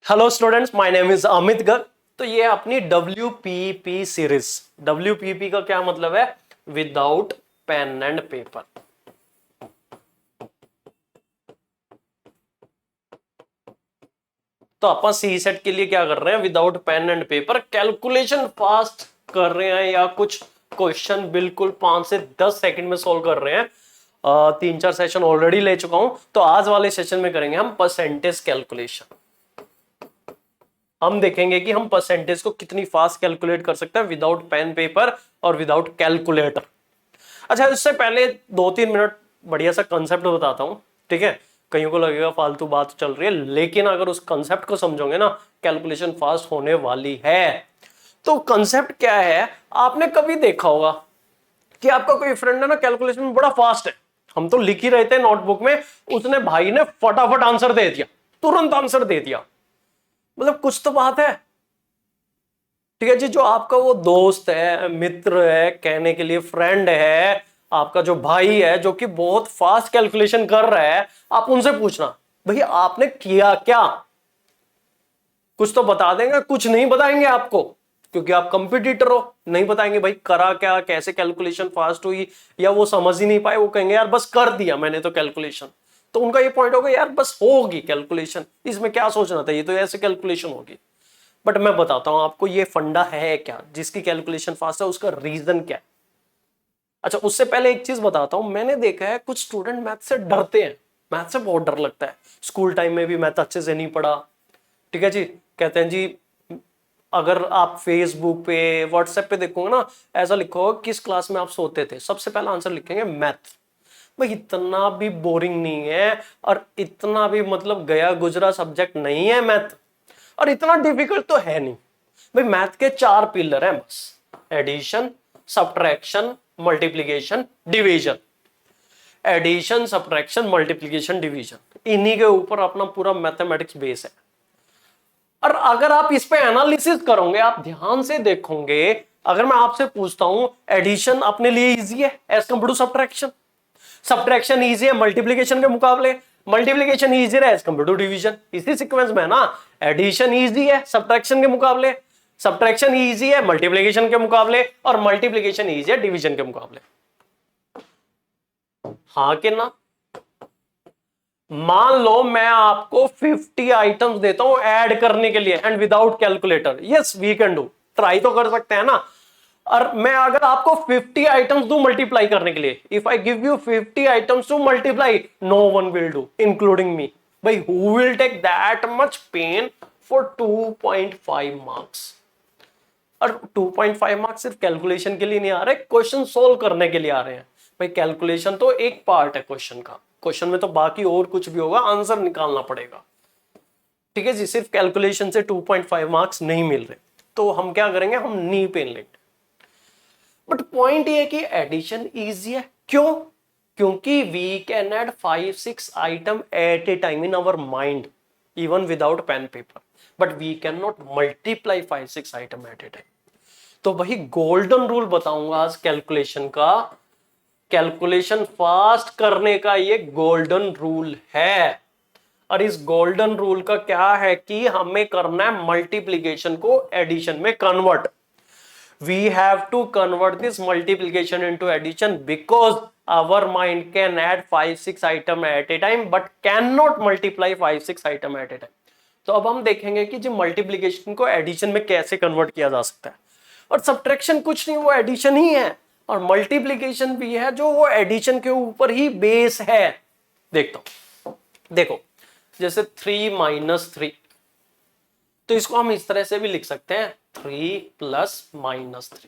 Hello students, my name is Amit Garg. तो ये अपनी WPP सीरीज। WPP का क्या मतलब है? Without pen and paper. तो अपन सी सेट के लिए क्या कर रहे हैं? Without pen and paper calculation fast कर रहे हैं, या कुछ क्वेश्चन बिल्कुल 5 से 10 सेकंड में सोल्व कर रहे हैं। 3-4 सेशन ऑलरेडी ले चुका हूं, तो आज वाले सेशन में करेंगे हम परसेंटेज कैलकुलेशन। हम देखेंगे कि हम परसेंटेज को कितनी फास्ट कैलकुलेट कर सकते हैं विदाउट पेन पेपर और विदाउट कैलकुलेटर। अच्छा, इससे पहले 2-3 मिनट बढ़िया सा कंसेप्ट बताता हूं, ठीक है? कईयों को लगेगा फालतू बात चल रही है, लेकिन अगर उस कंसेप्ट को समझोगे ना, कैलकुलेशन फास्ट होने वाली है। तो कंसेप्ट क्या है? आपने कभी देखा होगा कि आपका कोई फ्रेंड है ना, कैलकुलेशन में बड़ा फास्ट है। हम तो लिख ही रहे थे नोटबुक में, उसने भाई ने फटाफट आंसर दे दिया, तुरंत आंसर दे दिया। मतलब कुछ तो बात है, ठीक है जी। जो आपका वो दोस्त है, मित्र है, कहने के लिए फ्रेंड है, आपका जो भाई है जो कि बहुत फास्ट कैलकुलेशन कर रहा है, आप उनसे पूछना भाई आपने किया क्या? कुछ तो बता देंगे, कुछ नहीं बताएंगे आपको, क्योंकि आप कंपटीटर हो। नहीं बताएंगे भाई करा क्या, कैसे कैलकुलेशन फास्ट हुई, या वो समझ ही नहीं पाए। वो कहेंगे यार बस कर दिया मैंने तो कैलकुलेशन। तो उनका ये पॉइंट होगा, यार बस होगी कैलकुलेशन, इसमें क्या सोचना था, ये तो ऐसे कैलकुलेशन होगी। बट मैं बताता हूं आपको ये फंडा है क्या जिसकी कैलकुलेशन फास्ट है, उसका रीजन क्या है। अच्छा, उससे पहले एक चीज बताता हूं। मैंने देखा है कुछ स्टूडेंट मैथ से डरते हैं, मैथ से बहुत डर लगता है। स्कूल टाइम में भी मैथ अच्छे से नहीं पढ़ा, ठीक है जी। कहते हैं जी, अगर आप फेसबुक पे, व्हाट्सएप पे देखोगे ना, ऐसा लिखो किस क्लास में आप सोते थे, सबसे पहला आंसर लिखेंगे मैथ। भाई इतना भी बोरिंग नहीं है, और इतना भी मतलब गया गुजरा सब्जेक्ट नहीं है मैथ, और इतना डिफिकल्ट तो है नहीं। भाई मैथ के 4 पिलर हैं बस: addition, subtraction, multiplication, division. Addition, subtraction, multiplication, division, इन्हीं के ऊपर अपना पूरा मैथमेटिक्स बेस है। और अगर आप इस पे एनालिसिस करोगे, आप ध्यान से देखोगे, अगर मैं आपसे पूछता हूं एडिशन अपने लिए इजी है as compare to subtraction, subtraction easy है मल्टीप्लिकेशन के मुकाबले, मल्टीप्लिकेशन इजी है एज कंपेयर टू डिवीजन। इसी सीक्वेंस में ना, एडिशन इजी है सब्ट्रैक्शन के मुकाबले, सब्ट्रैक्शन इजी है मल्टीप्लिकेशन के मुकाबले, और मल्टीप्लिकेशन इजी है डिवीजन के मुकाबले। हाँ कि ना? मान लो मैं आपको 50 आइटम्स देता हूं ऐड करने के लिए, and without calculator. Yes we can do, try तो कर सकते हैं ना। और मैं अगर आपको 50 आइटम्स दूं मल्टीप्लाई करने के लिए, if I give you 50 items to multiply, no one will do including me. भाई who will take that much pain for 2.5 marks? और 2.5 मार्क्स सिर्फ कैलकुलेशन के लिए नहीं आ रहे, क्वेश्चन सोल्व करने के लिए आ रहे हैं। भाई कैलकुलेशन तो एक पार्ट है क्वेश्चन का, क्वेश्चन में तो बाकी और कुछ भी होगा, आंसर निकालना पड़ेगा, ठीक है जी। सिर्फ कैलकुलेशन से 2.5 मार्क्स नहीं मिल रहे, तो हम क्या करेंगे, हम नी पेन लेंगे। बट पॉइंट ये है कि एडिशन इजी है, क्यों? क्योंकि we can add 5-6 item at a time in our mind, even without pen paper, but we cannot नॉट मल्टीप्लाई 5-6 आइटम एट ए टाइम। तो वही गोल्डन रूल बताऊंगा आज कैलकुलेशन का, कैलकुलेशन फास्ट करने का ये गोल्डन रूल है। और इस गोल्डन रूल का क्या है कि हमें करना है मल्टीप्लिकेशन को एडिशन में convert. We have to convert this multiplication into addition, because our mind can add 5-6 item at a time but cannot नॉट मल्टीप्लाई 5-6 आइटम एट ए टाइम। तो अब हम देखेंगे कि जो मल्टीप्लिकेशन को एडिशन में कैसे कन्वर्ट किया जा सकता है। और सब्ट्रैक्शन कुछ नहीं, वो एडिशन ही है, और मल्टीप्लिकेशन भी है जो वो एडिशन के ऊपर ही बेस है। देखता हूं, देखो जैसे 3 - 3, तो इसको हम इस तरह से भी लिख सकते हैं 3 + -3।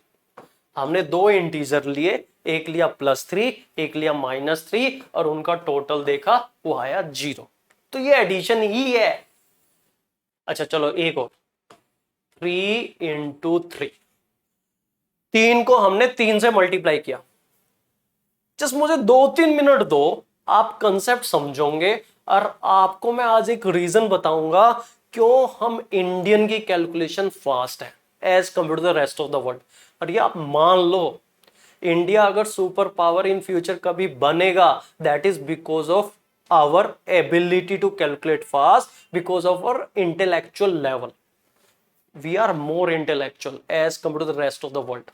हमने दो इंटीजर लिए, एक लिया +3, एक लिया -3, और उनका टोटल देखा, वो आया 0। तो ये एडिशन ही है। अच्छा चलो एक और, 3 × 3, 3 को हमने 3 से मल्टीप्लाई किया। जस्ट मुझे 2-3 मिनट दो, आप कंसेप्ट समझोगे, और आपको मैं आज एक रीजन बताऊंगा क्यों हम इंडियन की कैलकुलेशन फास्ट है as compare to the rest of the world. और ये आप मान लो, इंडिया अगर सुपर पावर इन फ्यूचर कभी बनेगा, that is because of our ability to calculate fast because of our intellectual level. We are more intellectual as compared to the rest of the world.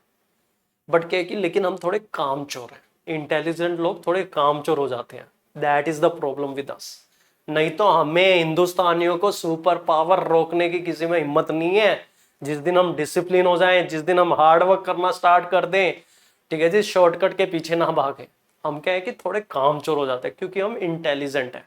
But क्या है कि लेकिन हम थोड़े कामचोर हैं, इंटेलिजेंट लोग थोड़े कामचोर हो जाते हैं. That is the problem with us. नहीं तो हमें हिंदुस्तानियों को सुपर पावर रोकने की किसी में हिम्मत नहीं है. जिस दिन हम डिसिप्लिन हो जाएं, जिस दिन हम हार्ड वर्क करना स्टार्ट कर दें, ठीक है जी, शॉर्टकट के पीछे ना भागे. हम क्या है कि थोड़े कामचोर हो जाते हैं क्योंकि हम इंटेलिजेंट हैं.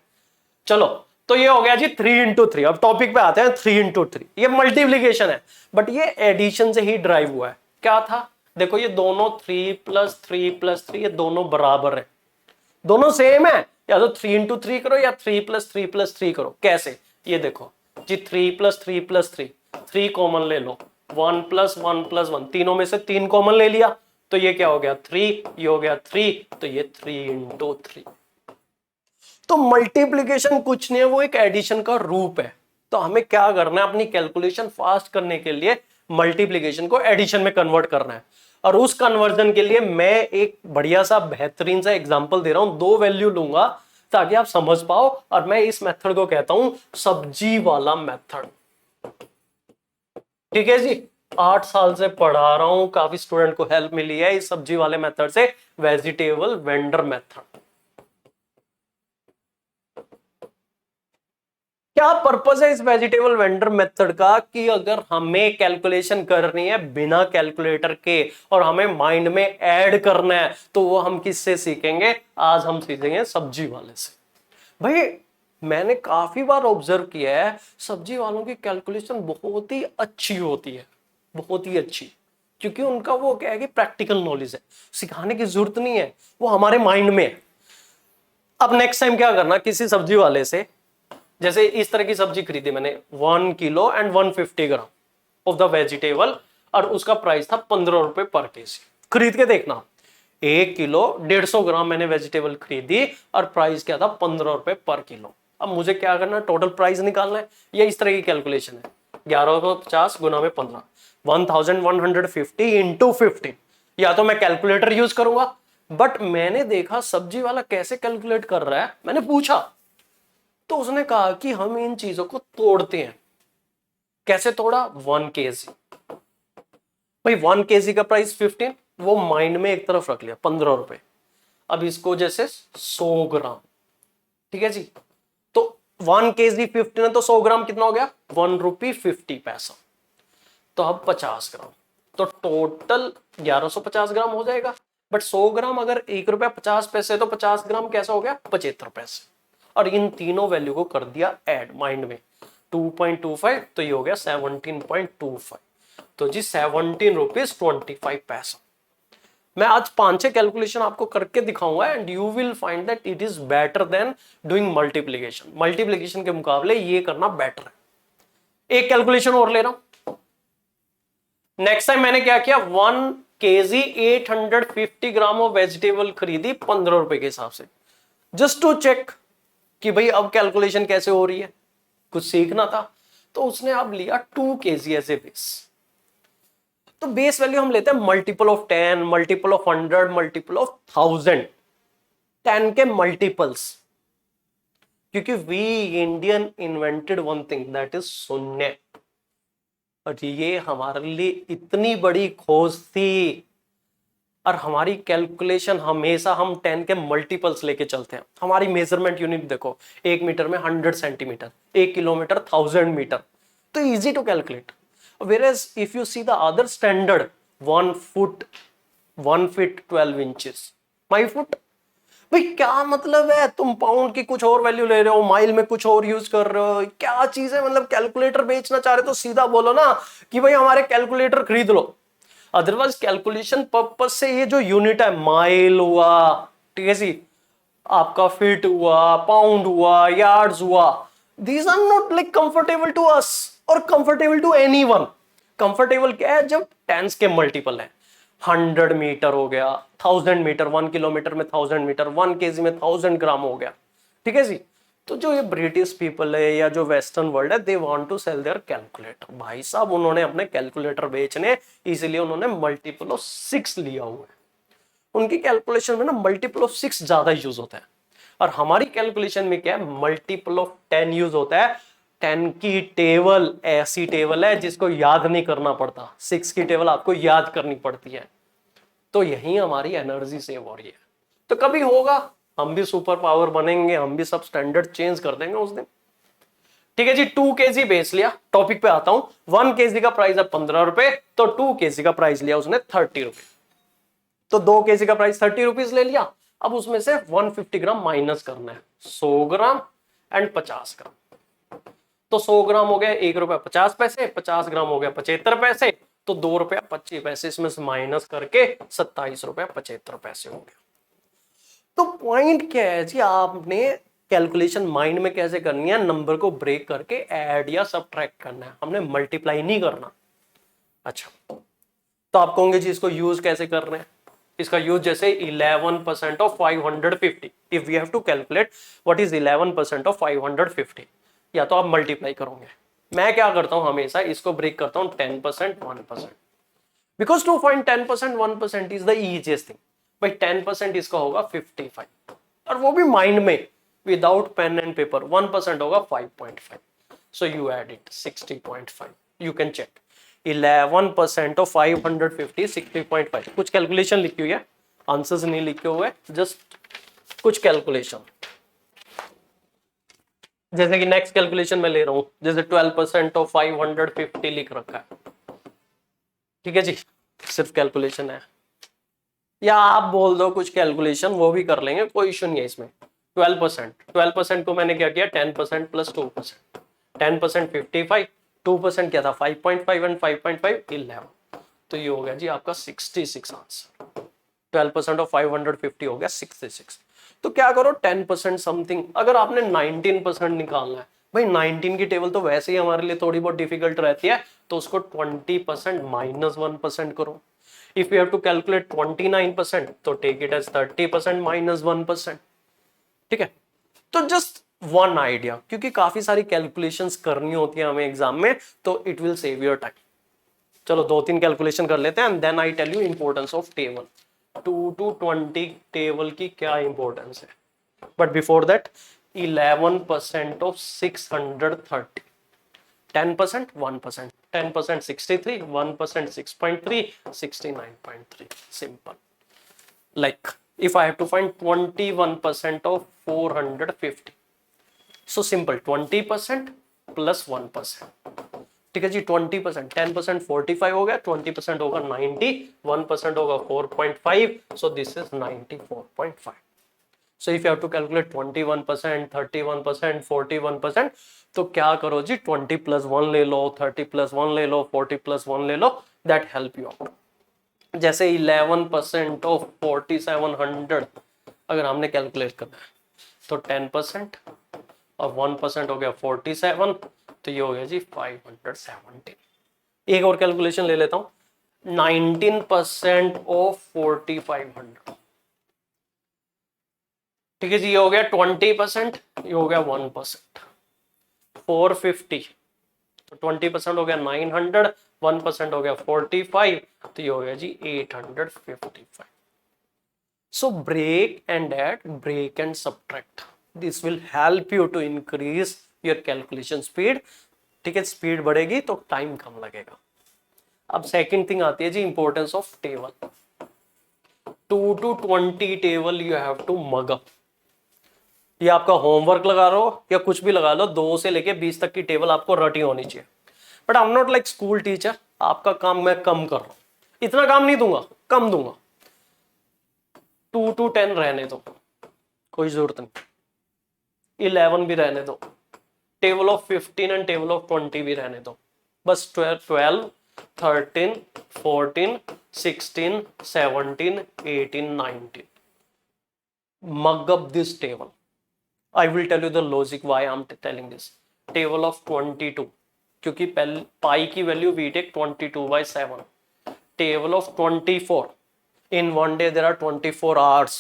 चलो, तो ये हो गया जी 3x3. अब टॉपिक पे आते हैं 3x3. ये मल्टीप्लीकेशन है, बट ये एडिशन से ही ड्राइव हुआ है. क्या था, देखो ये दोनों 3+3+3 ये दोनों बराबर है, दोनों सेम है. या तो 3x3 करो या 3+3+3 करो. कैसे, ये देखो जी 3+3+3, 3 कॉमन ले लो, 1+1+1, तीनों में से 3 कॉमन ले लिया, तो ये क्या हो गया 3, ये हो गया 3, तो ये 3x3. तो मल्टीप्लीकेशन कुछ नहीं है, वो एक एडिशन का रूप है. तो हमें क्या करना है, अपनी कैलकुलेशन फास्ट करने के लिए मल्टीप्लीकेशन को एडिशन में कन्वर्ट करना है. और उस कन्वर्जन के लिए मैं एक बढ़िया सा बेहतरीन सा एग्जांपल दे रहा हूं. 2 वैल्यू लूंगा ताकि आप समझ पाओ. और मैं इस मेथड को कहता हूं सब्जी वाला मेथड. ठीक है जी, 8 साल से पढ़ा रहा हूं, काफी स्टूडेंट को हेल्प मिली है इस सब्जी वाले मेथड से. Vegetable vendor method. क्या पर्पस है इस वेजिटेबल वेंडर मेथड का, कि अगर हमें कैलकुलेशन करनी है बिना कैलकुलेटर के और हमें माइंड में ऐड करना है, तो वो हम किससे सीखेंगे, आज हम सीखेंगे सब्जी वाले से. भाई मैंने काफी बार ऑब्जर्व किया है सब्जी वालों की कैलकुलेशन बहुत ही अच्छी होती है, बहुत ही अच्छी. क्योंकि उनका वो क्या है कि प्रैक्टिकल नॉलेज है, सिखाने की जरूरत नहीं है, वो हमारे माइंड में है. अब नेक्स्ट टाइम क्या करना, किसी सब्जी वाले से, जैसे इस तरह की सब्जी खरीदी मैंने 1 kilo and 150 gram of the vegetable, और उसका प्राइस था 15 रुपए पर केजी. खरीद के देखना, 1 किलो 150 ग्राम मैंने वेजिटेबल खरीदी और प्राइस क्या था 15 रुपए पर किलो. अब मुझे क्या करना, टोटल प्राइस निकालना है. ये इस तरह की कैलकुलेशन है, 1150 गुना में 15, 1150 इंटू 15. या तो मैं कैलकुलेटर यूज करूंगा, बट मैंने देखा सब्जी वाला कैसे कैलकुलेट कर रहा है, मैंने पूछा तो उसने कहा कि हम इन चीजों को तोड़ते हैं. कैसे तोड़ा, 1 केजी. भाई 1 केजी का प्राइस 15, वो माइंड में एक तरफ रख लिया 15 रुपए. अब इसको जैसे 100 ग्राम, ठीक है जी, तो 1 केजी 15 है तो 100 ग्राम कितना हो गया, 1 रुपी 50 पैसा. तो अब 50 ग्राम, तो टोटल 1150 ग्राम हो जाएगा. बट 100 ग्राम अगर 1 रुपया 50 पैसे, तो 50 ग्राम कैसा हो गया, 75 पैसे. और इन तीनों वैल्यू को कर दिया ऐड माइंड में, 2.25, तो ये हो गया 17.25. तो जी 17 रुपीज 25 पैसा. मैं आज 5-6 कैलकुलेशन आपको करके दिखाऊंगा and you will find that it is better than doing multiplication. Multiplication के मुकाबले ये करना बेटर है. एक कैलकुलेशन और ले रहा हूं. नेक्स्ट टाइम मैंने क्या किया, 1 केजी 850 ग्राम ऑफ वेजिटेबल खरीदी 15 रुपए के हिसाब से, जस्ट टू चेक कि भाई अब कैलकुलेशन कैसे हो रही है, कुछ सीखना था. तो उसने अब लिया 2 केजी एज ए बेस. तो बेस वैल्यू हम लेते हैं multiple of 10, multiple of 100, multiple of 1000, 10 के मल्टीपल्स. क्योंकि we Indian invented one thing that is शून्य. और ये हमारे लिए इतनी बड़ी खोज थी. और हमारी कैलकुलेशन हमेशा हम 10 के मल्टीपल्स लेके चलते हैं. हमारी मेजरमेंट यूनिट देखो, 1 मीटर में 100 सेंटीमीटर, 1 किलोमीटर 1000 मीटर. तो easy to calculate. Whereas if you see the other standard, 1 foot 1 feet 12 inches, my foot. भाई क्या मतलब है, तुम पाउंड की कुछ और वैल्यू ले रहे हो, माइल में कुछ और यूज कर रहे हो, क्या चीज है. मतलब कैलकुलेटर बेचना चाह रहे तो सीधा बोलो ना कि भाई हमारे कैलकुलेटर खरीद लो. अदरवाइज कैलकुलेशन पर्पस से ये जो यूनिट है, माइल हुआ, ठीक है जी, आपका फीट हुआ, पाउंड हुआ, यार्ड्स हुआ, these are not like comfortable to us और कंफर्टेबल टू एनीवन. कंफर्टेबल क्या है, जब टेंस के मल्टीपल है. 100 मीटर हो गया, 1000 मीटर, 1 किलोमीटर में 1000 मीटर, 1 केजी में 1000 ग्राम हो गया. ठीक है जी. तो जो ये ब्रिटिश पीपल है या जो वेस्टर्न वर्ल्ड है, they want to sell their calculator. भाई साहब उन्होंने अपने कैलकुलेटर बेचने, इसीलिए उन्होंने मल्टीपल ऑफ 6 लिया हुआ है. उनकी कैलकुलेशन में ना मल्टीपल ऑफ 6 ज्यादा यूज होता है. और हमारी कैलकुलेशन में क्या है, मल्टीपल ऑफ 10 यूज होता है। 10 की टेबल ऐसी टेबल है जिसको याद नहीं करना पड़ता, 6 की टेबल आपको याद करनी पड़ती है। तो यही हमारी एनर्जी सेव हो रही है। तो कभी होगा हम भी सुपर पावर बनेंगे, हम भी सब स्टैंडर्ड चेंज कर देंगे उस दिन। ठीक है जी, 2 kg बेच लिया। टॉपिक पे आता हूं। 1 kg का प्राइस है 15 रुपए, तो 2 kg का प्राइस लिया उसने 30 रुपए। तो 2 kg का प्राइस 30 रुपीज ले लिया। अब उसमें से 150 ग्राम माइनस करना है, 100 ग्राम एंड 50 ग्राम। तो 100 ग्राम हो गया 1 रुपया 50 पैसे, 50 ग्राम हो गया 75 पैसे, तो 2 रुपया 25 पैसे इसमें से माइनस करके 27 रुपया 75 पैसे हो गया। तो पॉइंट क्या है जी, आपने कैलकुलेशन माइंड में कैसे करनी है, नंबर को ब्रेक करके ऐड या सब्ट्रैक्ट करना है, हमने मल्टीप्लाई नहीं करना। अच्छा, तो आप कहोगे जी इसको यूज कैसे कर रहे हैं। इसका यूज जैसे 11% of 550, if we have to calculate what is 11% of 550, या तो आप मल्टीप्लाई करोगे। मैं क्या करता हूं, हमेशा इसको ब्रेक करता हूं 10% 1%, because to find 10% 1% is the easiest thing. भाई 10% इसका होगा 55, और वो भी माइंड में विदाउट पेन एंड पेपर। 1% होगा 5.5, so you add it 60.5। You can check 11% of 550 60.5। कुछ कैलकुलेशन लिखी हुई है, आंसर्स नहीं लिखे हुए, जस्ट कुछ कैलकुलेशन। जैसे कि नेक्स्ट कैलकुलेशन में ले रहा हूं, जैसे 12% ऑफ 550 लिख रखा है। ठीक है जी, सिर्फ कैलकुलेशन है, या आप बोल दो कुछ कैलकुलेशन, वो भी कर लेंगे, कोई इशू नहीं है इसमें। 12% को मैंने क्या किया, 10% प्लस 2%। 10% 55, 2% क्या था 5.5 एंड 5.5 11, तो ये हो गया जी आपका 66 आंसर। 12% ऑफ 550 हो गया 66। तो क्या करो 10% समथिंग, अगर आपने 19% निकालना है, भाई 19 की टेबल तो वैसे ही हमारे लिए थोड़ी बहुत डिफिकल्ट रहती है, तो उसको 20% माइनस 1% करो। If you have to calculate 29%, तो take it as 30% minus 1%। ठीक है, तो जस्ट वन आइडिया, क्योंकि काफी सारी कैलकुलेशंस करनी होती है हमें एग्जाम में, तो it will save your time. चलो 2-3 कैलकुलेशन कर लेते हैं, and then I tell you importance of table. 2 to 20 table की क्या इंपॉर्टेंस है, but before that 11% of 630, 10% 1%, 10% 63, 1% 6.3, 69.3. Simple. Like if I have to find 21% of 450, so simple, 20% plus 1%. ठीक है जी, 20%, 10% 45 हो गया, 20% होगा 90, 1% होगा 4.5, so this is 94.5. So if you have to calculate 21%, 31%, 41%, तो क्या करो जी, 20 plus 1 ले लो, 30 plus 1 ले लो, 40 plus 1 ले लो, that help you out. जैसे 11% of 4700 अगर हमने कैलकुलेट करना है, तो 10% और 1% हो गया 47, तो ये हो गया जी 517। एक और कैलकुलेशन ले लेता हूं, 19% ऑफ 4500, ठीक है जी, ये हो गया 20%, ये हो गया 1%। 450, तो 20% हो गया 900, 1% हो गया 45, तो ये हो गया जी 855। So break and add, break and subtract, this will help you to increase your calculation speed. ठीक है, स्पीड बढ़ेगी तो टाइम कम लगेगा। अब सेकंड थिंग आती है जी importance of table. 2 to 20 table you have to mug up. ये आपका होमवर्क लगा लो या कुछ भी लगा लो, 2 से लेके 20 तक की टेबल आपको रटी होनी चाहिए। But I am not like school teacher, आपका काम मैं कम कर रहा हूं, इतना काम नहीं दूंगा, कम दूंगा। 2 to 10 रहने दो, कोई जरूरत नहीं। 11 भी रहने दो, table of 15 and table of 20 भी रहने दो। बस 12, 13, 14, 16, 17, 18, 19 mug up this table. I will tell you the logic why I'm telling this. Table of 22, क्योंकि पाई की value we take 22/7. Table of 24, in one day there are 24 hours,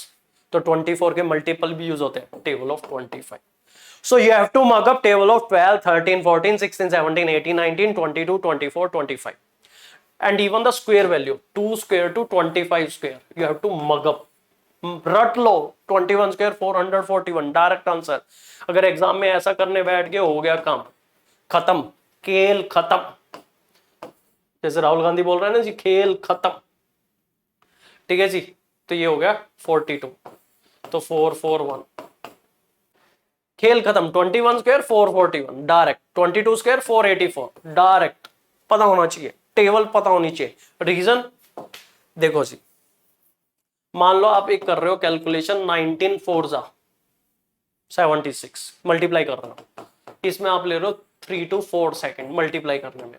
तो 24 के multiple भी use होते हैं। Table of 25. So you have to mug up table of 12, 13, 14, 16, 17, 18, 19, 22, 24, 25. And even the square value, 2 square to 25 square, you have to mug up. रट लो 21 square 441 direct answer. अगर exam में ऐसा करने बैठ गए हो गया काम खत्म, खेल खत्म। जैसे राहुल गांधी बोल रहे हैं ना जी, खेल खत्म। ठीक है जी, तो ये हो गया 42, तो 441 खेल खत्म। 21 स्क्वायर 441 डायरेक्ट, 22 स्क्वायर 484 डायरेक्ट। पता होना चाहिए, टेबल पता होनी चाहिए। रीजन देखो जी, मान लो आप एक कर रहे हो कैलकुलेशन 19 4 जा 76 मल्टीप्लाई कर रहे हो, इसमें आप ले रहे हो 3 to 4 सेकेंड मल्टीप्लाई करने में,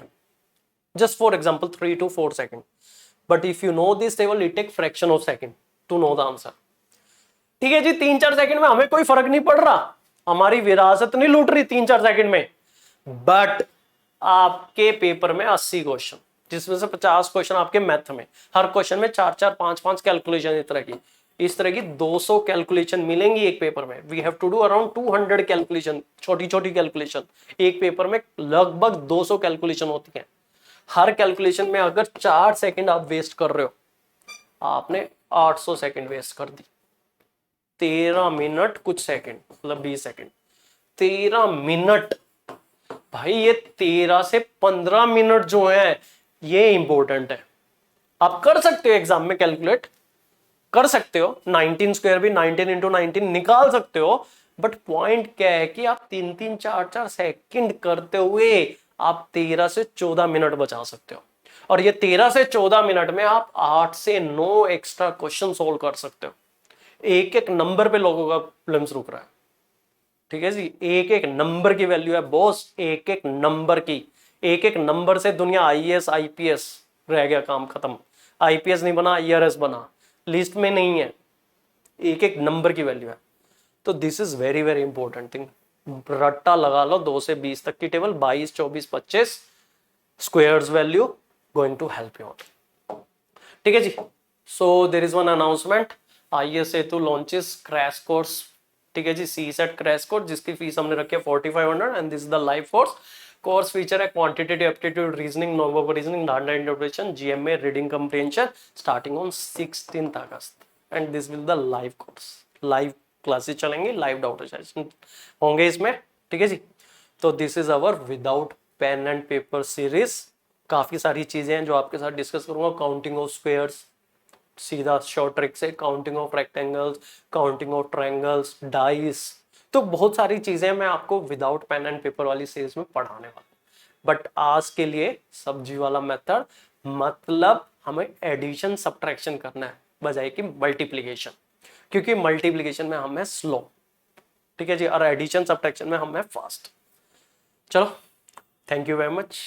just for example 3 to 4 second. But if you know this table it take fraction of second to know the answer. ठीक है जी, 3-4 सेकंड में हमें कोई फर्क नहीं पड़ रहा, हमारी विरासत नहीं लूट रही 3-4 सेकंड में। बट आपके पेपर में 80 क्वेश्चन, जिसमें से 50 क्वेश्चन आपके मैथ में, हर क्वेश्चन में 4-4 5-5 कैलकुलेशन इस तरह की 200 कैलकुलेशन मिलेंगी एक पेपर में। We have to do around 200 calculation, छोटी छोटी कैलकुलेशन। एक पेपर में लगभग 200 कैलकुलेशन होती है। हर कैलकुलेशन में अगर 4 सेकंड आप वेस्ट कर रहे हो, आपने 800 सेकंड वेस्ट कर दी। 13 मिनट कुछ सेकंड, मतलब 20 सेकंड, 13 मिनट। भाई ये 13 से 15 मिनट जो है ये इंपॉर्टेंट है। आप कर सकते हो एग्जाम में कैलकुलेट कर सकते हो, 19 स्क्वायर भी 19 इंटू 19 निकाल सकते हो। बट पॉइंट क्या है कि आप 3-3 4-4 सेकंड करते हुए आप 13 से 14 मिनट बचा सकते हो। और ये 13 से 14 मिनट में आप 8 से 9 एक्स्ट्रा क्वेश्चन सोल्व कर सकते हो। एक एक नंबर पे लोगों का प्रीलिम्स रुक रहा है। ठीक है जी, एक एक नंबर की वैल्यू है बॉस, एक एक नंबर की। एक एक नंबर से दुनिया आईएएस आईपीएस रह गया, काम खत्म। आईपीएस नहीं बना, आईआरएस बना, लिस्ट में नहीं है। एक एक नंबर की वैल्यू है। तो this is very very important thing. रट्टा लगा लो 2 से 20 तक की table, 22 24 25 squares value going to help you. ठीक है जी, so there is one announcement, IAS Setu launches crash course. ठीक है जी, सी सेट क्रैश कोर्स, जिसकी फीस हमने रखी है 4500 and this is the live course feature है क्वांटिटेटिव एप्टीट्यूड रीजनिंग, नोवो reasoning, data interpretation, GMA, reading comprehension, starting on 16 August and this will the live course. Live classes चलेंगी, live doubt session होंगे इसमें। ठीक है जी, तो this is our without pen and paper series. काफी सारी चीजें हैं जो आपके साथ डिस्कस करूंगा, काउंटिंग ऑफ स्क्वायर्स, सीधा शॉर्ट ट्रिक से, counting of rectangles, counting of triangles, dice. तो बहुत सारी चीजें मैं आपको विदाउट पेन एंड पेपर वाली सीरीज में पढ़ाने वाला हूं। बट आज के लिए सब्जी वाला मेथड, मतलब हमें एडिशन सब्ट्रैक्शन करना है बजाय कि मल्टीप्लिकेशन, क्योंकि मल्टीप्लिकेशन में हम है स्लो। ठीक है जी, और एडिशन सब्ट्रैक्शन में हम है फास्ट। चलो, थैंक यू वेरी मच।